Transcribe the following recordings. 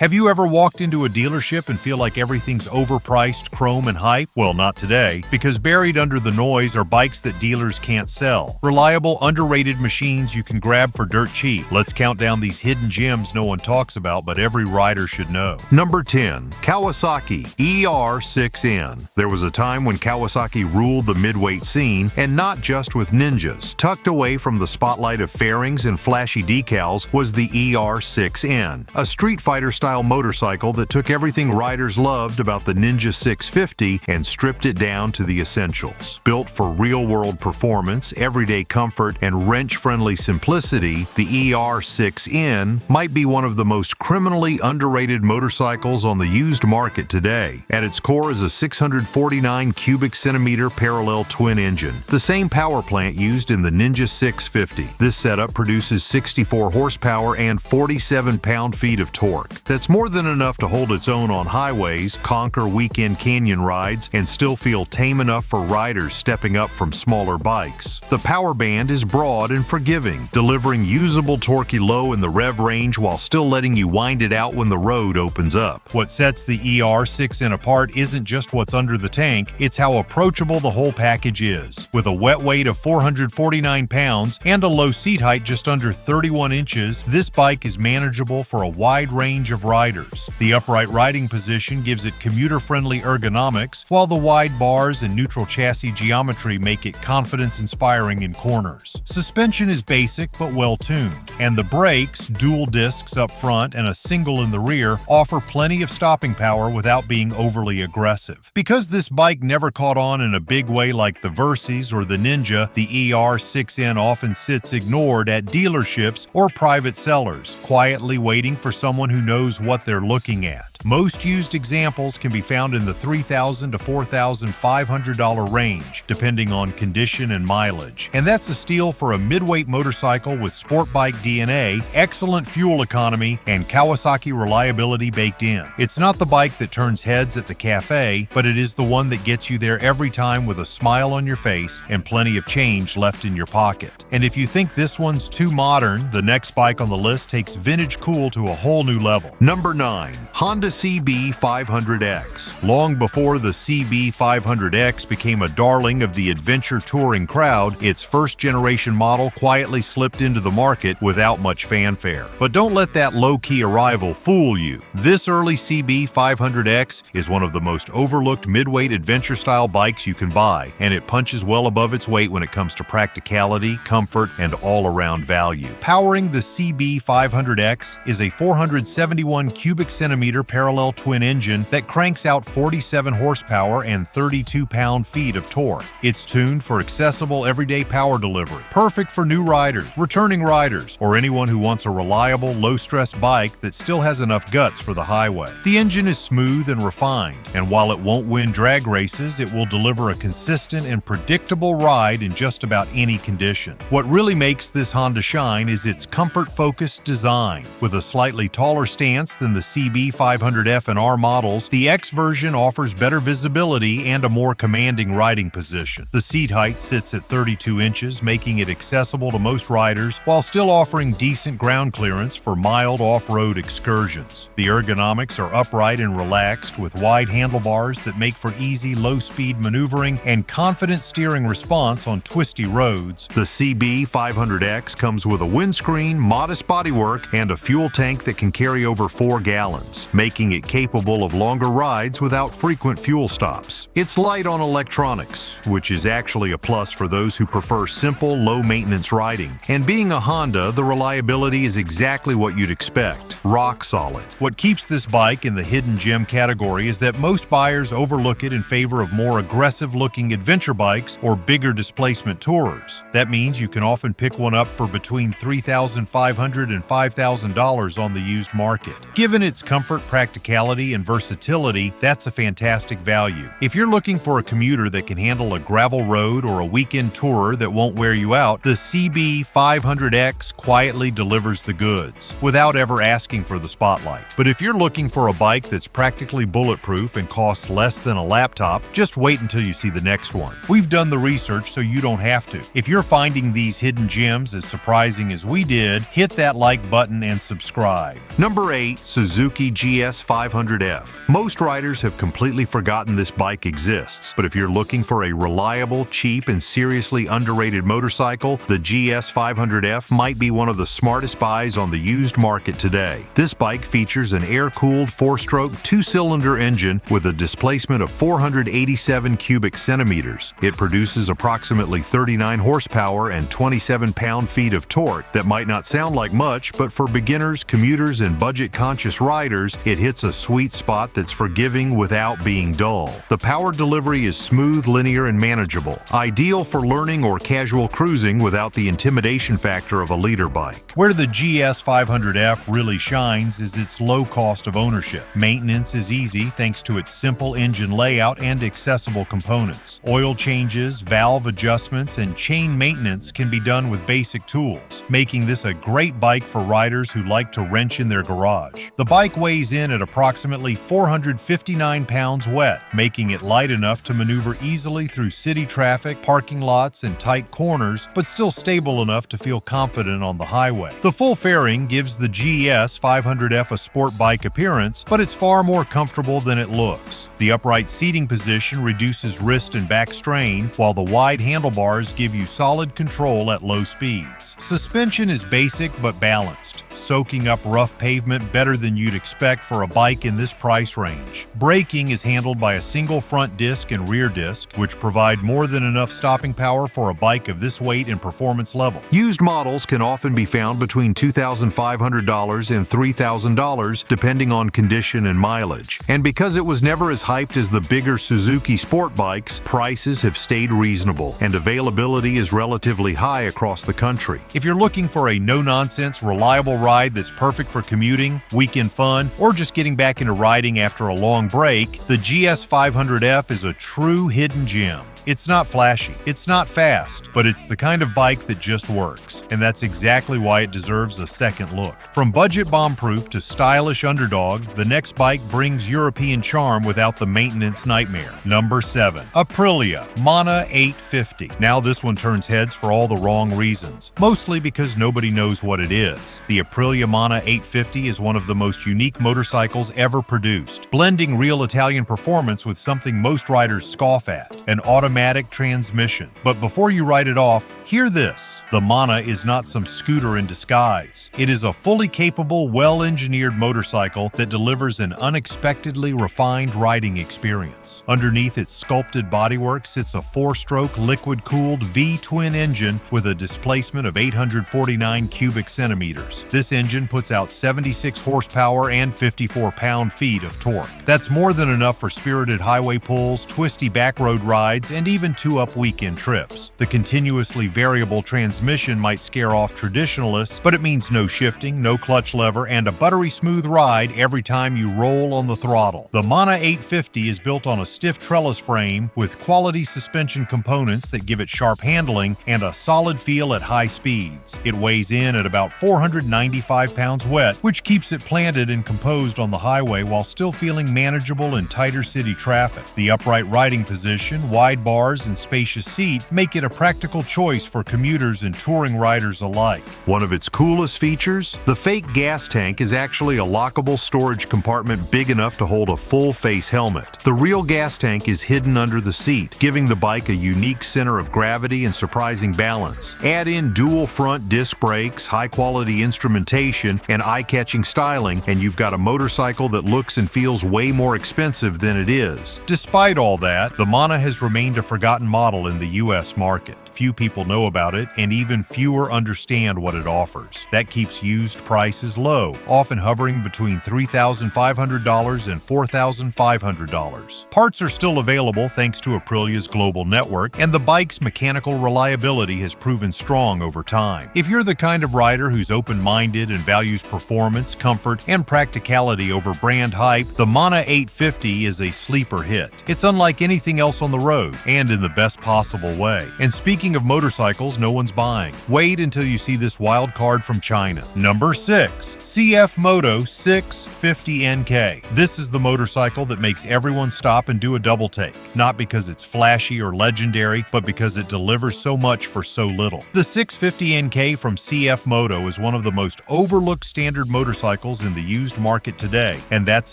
Have you ever walked into a dealership and feel like everything's overpriced, chrome, and hype? Well, not today, because buried under the noise are bikes that dealers can't sell. Reliable, underrated machines you can grab for dirt cheap. Let's count down these hidden gems no one talks about, but every rider should know. Number 10. Kawasaki ER6N. There was a time when Kawasaki ruled the midweight scene, and not just with ninjas. Tucked away from the spotlight of fairings and flashy decals was the ER6N, a street fighter-style motorcycle that took everything riders loved about the Ninja 650 and stripped it down to the essentials. Built for real-world performance, everyday comfort, and wrench-friendly simplicity, the ER6N might be one of the most criminally underrated motorcycles on the used market today. At its core is a 649 cubic centimeter parallel twin engine, the same power plant used in the Ninja 650. This setup produces 64 horsepower and 47 pound-feet of torque. That's more than enough to hold its own on highways, conquer weekend canyon rides, and still feel tame enough for riders stepping up from smaller bikes. The power band is broad and forgiving, delivering usable torquey low in the rev range while still letting you wind it out when the road opens up. What sets the ER6N apart isn't just what's under the tank, it's how approachable the whole package is. With a wet weight of 449 pounds and a low seat height just under 31 inches, this bike is manageable for a wide range of riders. The upright riding position gives it commuter-friendly ergonomics, while the wide bars and neutral chassis geometry make it confidence-inspiring in corners. Suspension is basic but well-tuned, and the brakes, dual discs up front and a single in the rear, offer plenty of stopping power without being overly aggressive. Because this bike never caught on in a big way like the Versys or the Ninja, the ER6N often sits ignored at dealerships or private sellers, quietly waiting for someone who knows what they're looking at. Most used examples can be found in the $3,000 to $4,500 range, depending on condition and mileage. And that's a steal for a midweight motorcycle with sport bike DNA, excellent fuel economy, and Kawasaki reliability baked in. It's not the bike that turns heads at the cafe, but it is the one that gets you there every time with a smile on your face and plenty of change left in your pocket. And if you think this one's too modern, the next bike on the list takes vintage cool to a whole new level. Number 9. Honda CB500X. Long before the CB500X became a darling of the adventure touring crowd, its first-generation model quietly slipped into the market without much fanfare. But don't let that low-key arrival fool you. This early CB500X is one of the most overlooked midweight adventure-style bikes you can buy, and it punches well above its weight when it comes to practicality, comfort, and all-around value. Powering the CB500X is a 471 cubic centimeter parallel twin engine that cranks out 47 horsepower and 32 pound-feet of torque. It's tuned for accessible everyday power delivery, perfect for new riders, returning riders, or anyone who wants a reliable, low-stress bike that still has enough guts for the highway. The engine is smooth and refined, and while it won't win drag races, it will deliver a consistent and predictable ride in just about any condition. What really makes this Honda shine is its comfort-focused design. With a slightly taller stance than the CB500F and R models, the X version offers better visibility and a more commanding riding position. The seat height sits at 32 inches, making it accessible to most riders while still offering decent ground clearance for mild off-road excursions. The ergonomics are upright and relaxed, with wide handlebars that make for easy low-speed maneuvering and confident steering response on twisty roads. The CB500X comes with a windscreen, modest bodywork, and a fuel tank that can carry over 4 gallons, making it capable of longer rides without frequent fuel stops. It's light on electronics, which is actually a plus for those who prefer simple, low-maintenance riding. And being a Honda, the reliability is exactly what you'd expect. Rock solid. What keeps this bike in the hidden gem category is that most buyers overlook it in favor of more aggressive-looking adventure bikes or bigger displacement tourers. That means you can often pick one up for between $3,500 and $5,000 on the used market. Given its comfort, practicality, practicality and versatility, that's a fantastic value. If you're looking for a commuter that can handle a gravel road or a weekend tourer that won't wear you out, the CB500X quietly delivers the goods, without ever asking for the spotlight. But if you're looking for a bike that's practically bulletproof and costs less than a laptop, just wait until you see the next one. We've done the research so you don't have to. If you're finding these hidden gems as surprising as we did, hit that like button and subscribe. Number 8. Suzuki GS500F. Most riders have completely forgotten this bike exists, but if you're looking for a reliable, cheap, and seriously underrated motorcycle, the GS500F might be one of the smartest buys on the used market today. This bike features an air-cooled 4-stroke 2-cylinder engine with a displacement of 487 cubic centimeters. It produces approximately 39 horsepower and 27 pound-feet of torque. That might not sound like much, but for beginners, commuters, and budget-conscious riders, it hits a sweet spot that's forgiving without being dull. The power delivery is smooth, linear, and manageable, ideal for learning or casual cruising without the intimidation factor of a leader bike. Where the GS500F really shines is its low cost of ownership. Maintenance is easy thanks to its simple engine layout and accessible components. Oil changes, valve adjustments, and chain maintenance can be done with basic tools, making this a great bike for riders who like to wrench in their garage. The bike weighs in at approximately 459 pounds wet, making it light enough to maneuver easily through city traffic, parking lots, and tight corners, but still stable enough to feel confident on the highway. The full fairing gives the GS500F a sport bike appearance, but it's far more comfortable than it looks. The upright seating position reduces wrist and back strain, while the wide handlebars give you solid control at low speeds. Suspension is basic but balanced, soaking up rough pavement better than you'd expect for a bike in this price range. Braking is handled by a single front disc and rear disc, which provide more than enough stopping power for a bike of this weight and performance level. Used models can often be found between $2,500 and $3,000 depending on condition and mileage. And because it was never as hyped as the bigger Suzuki sport bikes, prices have stayed reasonable and availability is relatively high across the country. If you're looking for a no-nonsense, reliable ride that's perfect for commuting, weekend fun, or just getting back into riding after a long break, the GS500F is a true hidden gem. It's not flashy, it's not fast, but it's the kind of bike that just works, and that's exactly why it deserves a second look. From budget bomb-proof to stylish underdog, the next bike brings European charm without the maintenance nightmare. Number 7. Aprilia Mana 850. Now this one turns heads for all the wrong reasons, mostly because nobody knows what it is. The Aprilia Mana 850 is one of the most unique motorcycles ever produced, blending real Italian performance with something most riders scoff at, an automatic transmission. But before you write it off, hear this. The Mana is not some scooter in disguise. It is a fully capable, well-engineered motorcycle that delivers an unexpectedly refined riding experience. Underneath its sculpted bodywork sits a 4-stroke liquid-cooled V-twin engine with a displacement of 849 cubic centimeters. This engine puts out 76 horsepower and 54 pound-feet of torque. That's more than enough for spirited highway pulls, twisty backroad rides, and even 2-up weekend trips. The continuously variable transmission might scare off traditionalists, but it means no shifting, no clutch lever, and a buttery smooth ride every time you roll on the throttle. The Mana 850 is built on a stiff trellis frame with quality suspension components that give it sharp handling and a solid feel at high speeds. It weighs in at about 495 pounds wet, which keeps it planted and composed on the highway while still feeling manageable in tighter city traffic. The upright riding position, wide bars, and spacious seat make it a practical choice for commuters and touring riders alike. One of its coolest features? The fake gas tank is actually a lockable storage compartment big enough to hold a full-face helmet. The real gas tank is hidden under the seat, giving the bike a unique center of gravity and surprising balance. Add in dual front disc brakes, high-quality instrumentation, and eye-catching styling, and you've got a motorcycle that looks and feels way more expensive than it is. Despite all that, the Mana has remained a forgotten model in the US market. Few people know about it, and even fewer understand what it offers. That keeps used prices low, often hovering between $3,500 and $4,500. Parts are still available thanks to Aprilia's global network, and the bike's mechanical reliability has proven strong over time. If you're the kind of rider who's open-minded and values performance, comfort, and practicality over brand hype, the Mana 850 is a sleeper hit. It's unlike anything else on the road, and in the best possible way. And speaking of motorcycles no one's buying, wait until you see this wild card from China. Number 6. CF Moto 650NK. This is the motorcycle that makes everyone stop and do a double take. Not because it's flashy or legendary, but because it delivers so much for so little. The 650NK from CF Moto is one of the most overlooked standard motorcycles in the used market today, and that's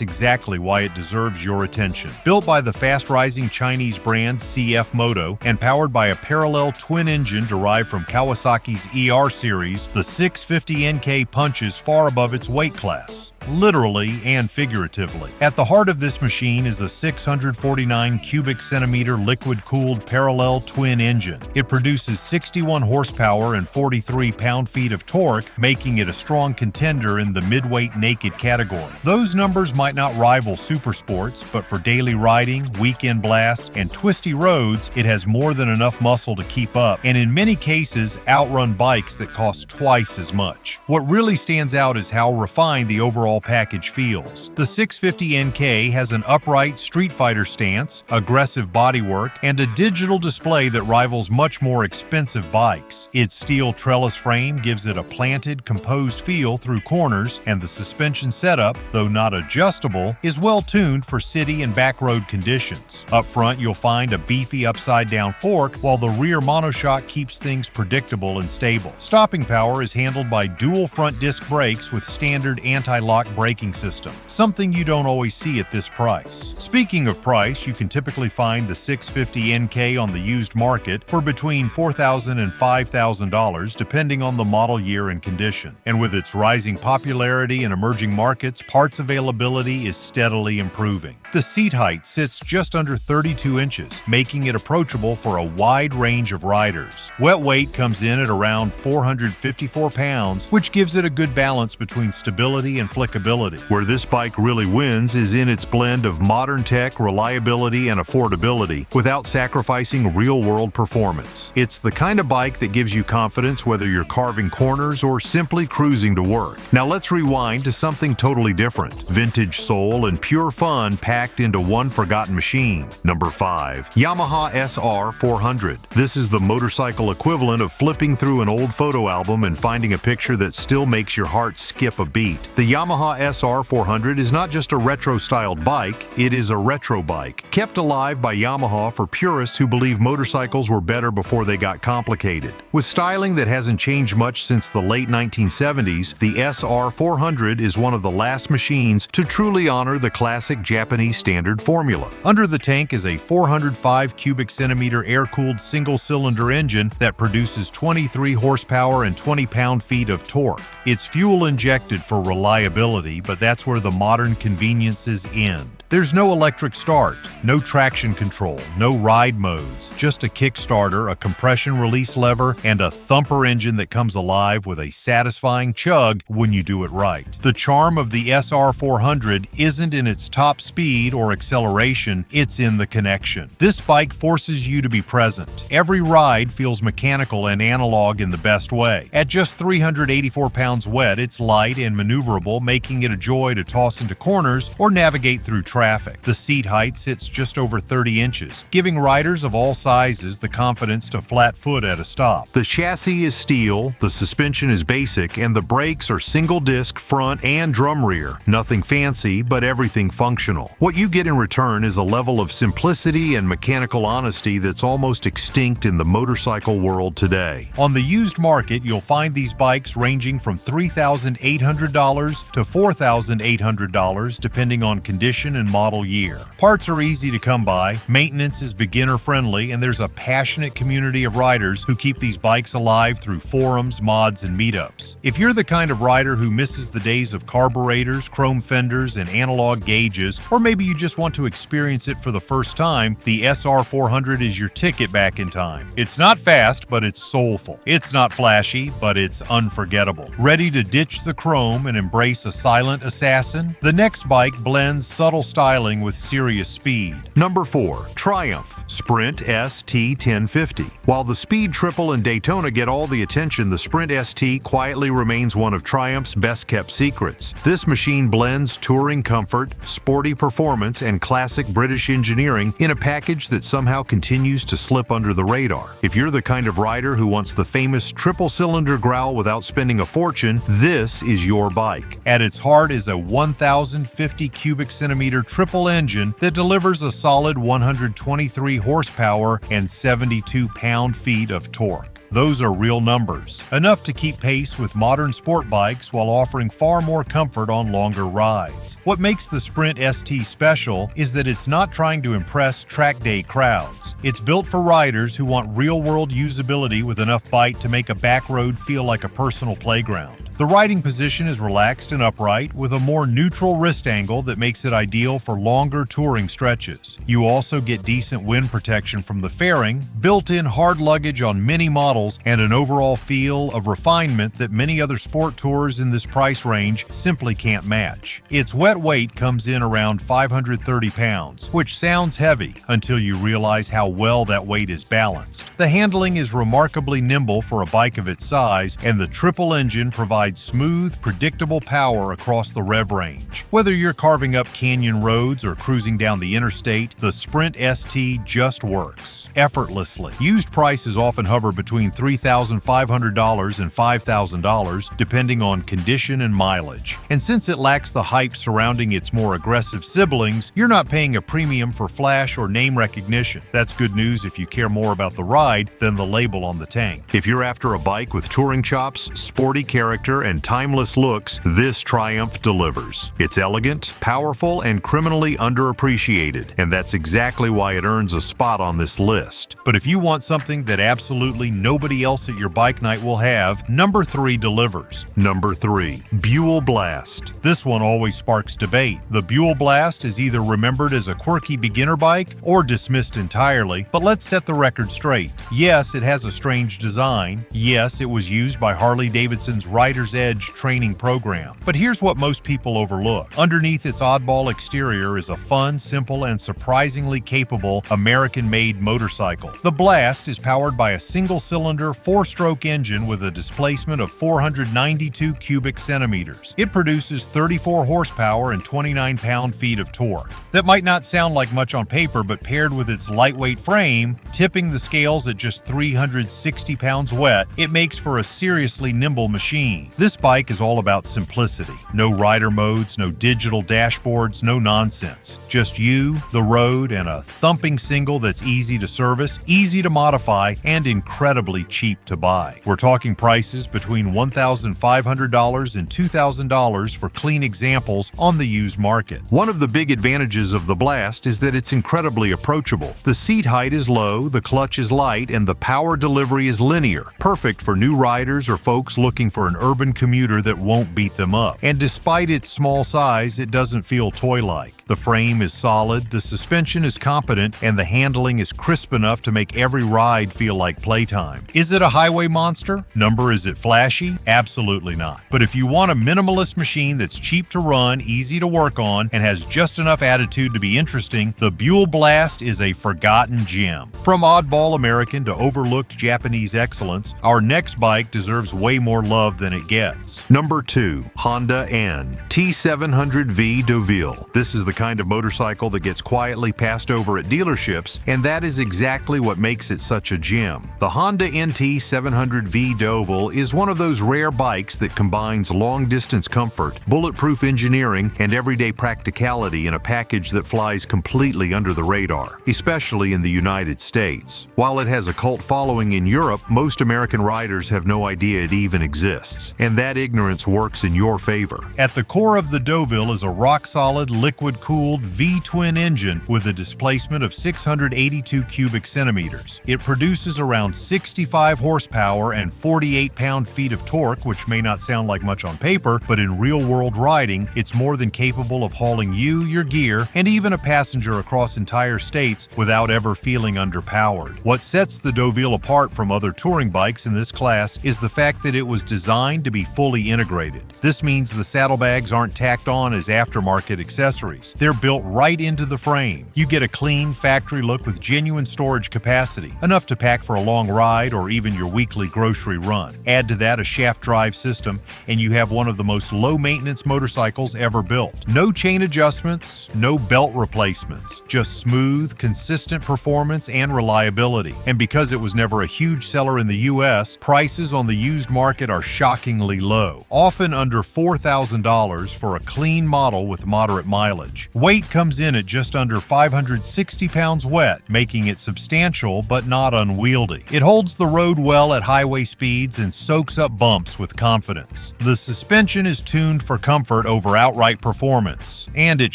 exactly why it deserves your attention. Built by the fast-rising Chinese brand CF Moto and powered by a parallel twin engine derived from Kawasaki's ER series, the 650NK punches far above its weight class, literally and figuratively. At the heart of this machine is a 649 cubic centimeter liquid-cooled parallel twin engine. It produces 61 horsepower and 43 pound-feet of torque, making it a strong contender in the midweight naked category. Those numbers might not rival super sports, but for daily riding, weekend blasts, and twisty roads, it has more than enough muscle to keep up, and in many cases, outrun bikes that cost twice as much. What really stands out is how refined the overall package feels. The 650NK has an upright Street Fighter stance, aggressive bodywork, and a digital display that rivals much more expensive bikes. Its steel trellis frame gives it a planted, composed feel through corners, and the suspension setup, though not adjustable, is well tuned for city and back road conditions. Up front, you'll find a beefy upside-down fork, while the rear monoshock keeps things predictable and stable. Stopping power is handled by dual front disc brakes with standard anti-lock braking system, something you don't always see at this price. Speaking of price, you can typically find the 650NK on the used market for between $4,000 and $5,000 depending on the model year and condition. And with its rising popularity in emerging markets, parts availability is steadily improving. The seat height sits just under 32 inches, making it approachable for a wide range of riders. Wet weight comes in at around 454 pounds, which gives it a good balance between stability and flickability. Where this bike really wins is in its blend of modern tech, reliability, and affordability without sacrificing real-world performance. It's the kind of bike that gives you confidence whether you're carving corners or simply cruising to work. Now let's rewind to something totally different. Vintage soul and pure fun packed into one forgotten machine. Number 5. Yamaha SR400. This is the motorcycle equivalent of flipping through an old photo album and finding a picture that still makes your heart skip a beat. The Yamaha SR400 is not just a retro-styled bike, it is a retro bike, kept alive by Yamaha for purists who believe motorcycles were better before they got complicated. With styling that hasn't changed much since the late 1970s, the SR400 is one of the last machines to truly honor the classic Japanese standard formula. Under the tank is a 405 cubic centimeter air-cooled single-cylinder engine that produces 23 horsepower and 20 pound-feet of torque. It's fuel-injected for reliability, but that's where the modern conveniences end. There's no electric start, no traction control, no ride modes, just a Kickstarter, a compression release lever, and a thumper engine that comes alive with a satisfying chug when you do it right. The charm of the SR400 isn't in its top speed or acceleration, it's in the connection. This bike forces you to be present. Every ride feels mechanical and analog in the best way. At just 384 pounds wet, it's light and maneuverable, making it a joy to toss into corners or navigate through traffic. The seat height sits just over 30 inches, giving riders of all sizes the confidence to flat foot at a stop. The chassis is steel, the suspension is basic, and the brakes are single disc front and drum rear. Nothing fancy, but everything functional. What you get in return is a level of simplicity and mechanical honesty that's almost extinct in the motorcycle world today. On the used market, you'll find these bikes ranging from $3,800 to $4,800 depending on condition and and model year. Parts are easy to come by, maintenance is beginner-friendly, and there's a passionate community of riders who keep these bikes alive through forums, mods, and meetups. If you're the kind of rider who misses the days of carburetors, chrome fenders, and analog gauges, or maybe you just want to experience it for the first time, the SR400 is your ticket back in time. It's not fast, but it's soulful. It's not flashy, but it's unforgettable. Ready to ditch the chrome and embrace a silent assassin? The next bike blends subtle styling with serious speed. Number 4. Triumph Sprint ST1050. While the Speed Triple and Daytona get all the attention, the Sprint ST quietly remains one of Triumph's best-kept secrets. This machine blends touring comfort, sporty performance, and classic British engineering in a package that somehow continues to slip under the radar. If you're the kind of rider who wants the famous triple-cylinder growl without spending a fortune, this is your bike. At its heart is a 1,050 cubic centimeter triple engine that delivers a solid 123 horsepower and 72 pound-feet of torque. Those are real numbers, enough to keep pace with modern sport bikes while offering far more comfort on longer rides. What makes the Sprint ST special is that it's not trying to impress track day crowds. It's built for riders who want real-world usability with enough bite to make a back road feel like a personal playground. The riding position is relaxed and upright with a more neutral wrist angle that makes it ideal for longer touring stretches. You also get decent wind protection from the fairing, built-in hard luggage on many models, and an overall feel of refinement that many other sport tours in this price range simply can't match. Its wet weight comes in around 530 pounds, which sounds heavy until you realize how well that weight is balanced. The handling is remarkably nimble for a bike of its size, and the triple engine provides smooth, predictable power across the rev range. Whether you're carving up canyon roads or cruising down the interstate, the Sprint ST just works effortlessly. Used prices often hover between $3,500 and $5,000, depending on condition and mileage. And since it lacks the hype surrounding its more aggressive siblings, you're not paying a premium for flash or name recognition. That's good news if you care more about the ride than the label on the tank. If you're after a bike with touring chops, sporty character, and timeless looks, this Triumph delivers. It's elegant, powerful, and criminally underappreciated, and that's exactly why it earns a spot on this list. But if you want something that absolutely nobody else at your bike night will have, number 3 delivers. Number 3. Buell Blast. This one always sparks debate. The Buell Blast is either remembered as a quirky beginner bike or dismissed entirely, but let's set the record straight. Yes, it has a strange design. Yes, it was used by Harley Davidson's Rider's Edge training program. But here's what most people overlook. Underneath its oddball exterior is a fun, simple, and surprisingly capable American-made motorcycle. The Blast is powered by a single-cylinder, 4-stroke engine with a displacement of 492 cubic centimeters. It produces 34 horsepower and 29 pound-feet of torque. That might not sound like much on paper, but paired with its lightweight frame, tipping the scales at just 360 pounds wet, it makes for a seriously nimble machine. This bike is all about simplicity. No rider modes, no digital dashboards, no nonsense. Just you, the road, and a thumping single that's easy to service, easy to modify, and incredibly cheap to buy. We're talking prices between $1,500 and $2,000 for clean examples on the used market. One of the big advantages of the Blast is that it's incredibly approachable. The seat height is low, the clutch is light, and the power delivery is linear, perfect for new riders or folks looking for an urban commuter that won't beat them up. And despite its small size, it doesn't feel toy-like. The frame is solid, the suspension is competent, and the handling is crisp enough to make every ride feel like playtime. Is it a highway monster? Is it flashy? Absolutely not. But if you want a minimalist machine that's cheap to run, easy to work on, and has just enough attitude to be interesting, the Buell Blast is a forgotten gem. From oddball American to overlooked Japanese excellence, our next bike deserves way more love than it gets. Number 2. Honda N T700V Deauville. This is the kind of motorcycle that gets quietly passed over at dealerships, and that is exactly what makes it such a gem. The Honda NT700V Deauville is one of those rare bikes that combines long-distance comfort, bulletproof engineering, and everyday practicality in a package that flies completely under the radar, especially in the United States. While it has a cult following in Europe, most American riders have no idea it even exists. and that ignorance works in your favor. At the core of the Deauville is a rock-solid, liquid-cooled V-twin engine with a displacement of 682 cubic centimeters. It produces around 65 horsepower and 48 pound-feet of torque, which may not sound like much on paper, but in real-world riding, it's more than capable of hauling you, your gear, and even a passenger across entire states without ever feeling underpowered. What sets the Deauville apart from other touring bikes in this class is the fact that it was designed to be fully integrated. This means the saddlebags aren't tacked on as aftermarket accessories. They're built right into the frame. You get a clean factory look with genuine storage capacity, enough to pack for a long ride or even your weekly grocery run. Add to that a shaft drive system, and you have one of the most low-maintenance motorcycles ever built. No chain adjustments, no belt replacements, just smooth, consistent performance and reliability. And because it was never a huge seller in the US, prices on the used market are shockingly low, often under $4,000 for a clean model with moderate mileage. Weight comes in at just under 560 pounds wet, making it substantial but not unwieldy. It holds the road well at highway speeds and soaks up bumps with confidence. The suspension is tuned for comfort over outright performance, and it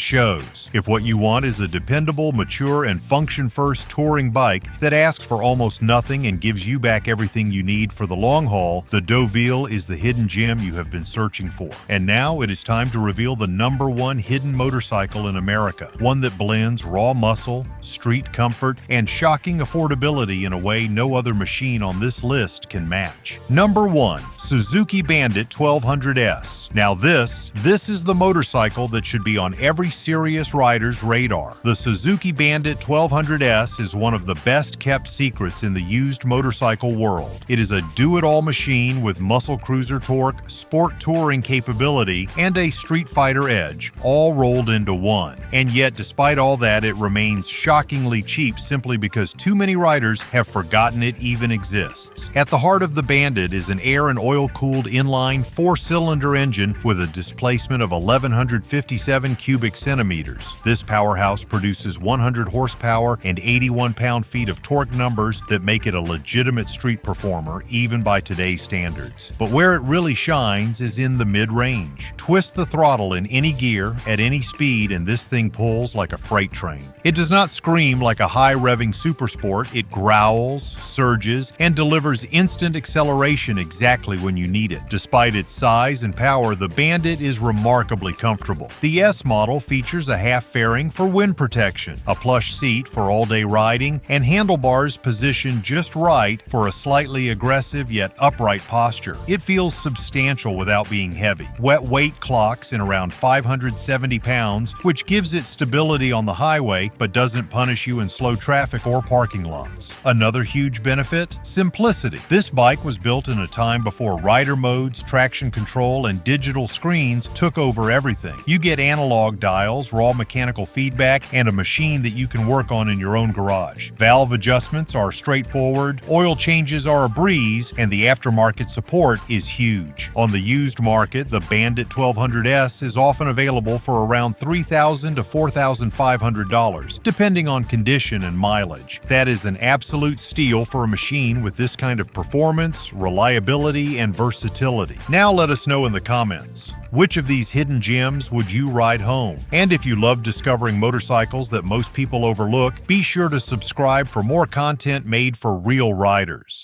shows. If what you want is a dependable, mature, and function-first touring bike that asks for almost nothing and gives you back everything you need for the long haul, the Deauville is the hidden gem you have been searching for. And now it is time to reveal the #1 hidden motorcycle in America, one that blends raw muscle, street comfort, and shocking affordability in a way no other machine on this list can match. Number 1. Suzuki Bandit 1200S. Now this is the motorcycle that should be on every serious rider's radar. The Suzuki Bandit 1200S is one of the best-kept secrets in the used motorcycle world. It is a do-it-all machine with muscle cruiser torque, sport touring capability, and a street fighter edge, all rolled into one. And yet, despite all that, it remains shockingly cheap simply because too many riders have forgotten it even exists. At the heart of the Bandit is an air and oil-cooled inline 4-cylinder engine with a displacement of 1,157 cubic centimeters. This powerhouse produces 100 horsepower and 81 pound-feet of torque numbers that make it a legitimate street performer even by today's standards. But where it really shines is in the mid-range. Twist the throttle in any gear at any speed and this thing pulls like a freight train. It does not scream like a high-revving supersport. It growls, surges, and delivers instant acceleration exactly when you need it. Despite its size and power, the Bandit is remarkably comfortable. The S model features a half fairing for wind protection, a plush seat for all-day riding, and handlebars positioned just right for a slightly aggressive yet upright posture. It feels substantial without being heavy. Wet weight clocks in around 570 pounds, which gives it stability on the highway but doesn't punish you in slow traffic or parking lots. Another huge benefit? Simplicity. This bike was built in a time before rider modes, traction control, and digital screens took over everything. You get analog dials, raw mechanical feedback, and a machine that you can work on in your own garage. Valve adjustments are straightforward, oil changes are a breeze, and the aftermarket support is huge. On the used market, the Bandit 1200S is often available for around $3,000 to $4,500, depending on condition and mileage. That is an absolute steal for a machine with this kind of performance, reliability, and versatility. Now let us know in the comments, which of these hidden gems would you ride home? And if you love discovering motorcycles that most people overlook, be sure to subscribe for more content made for real riders.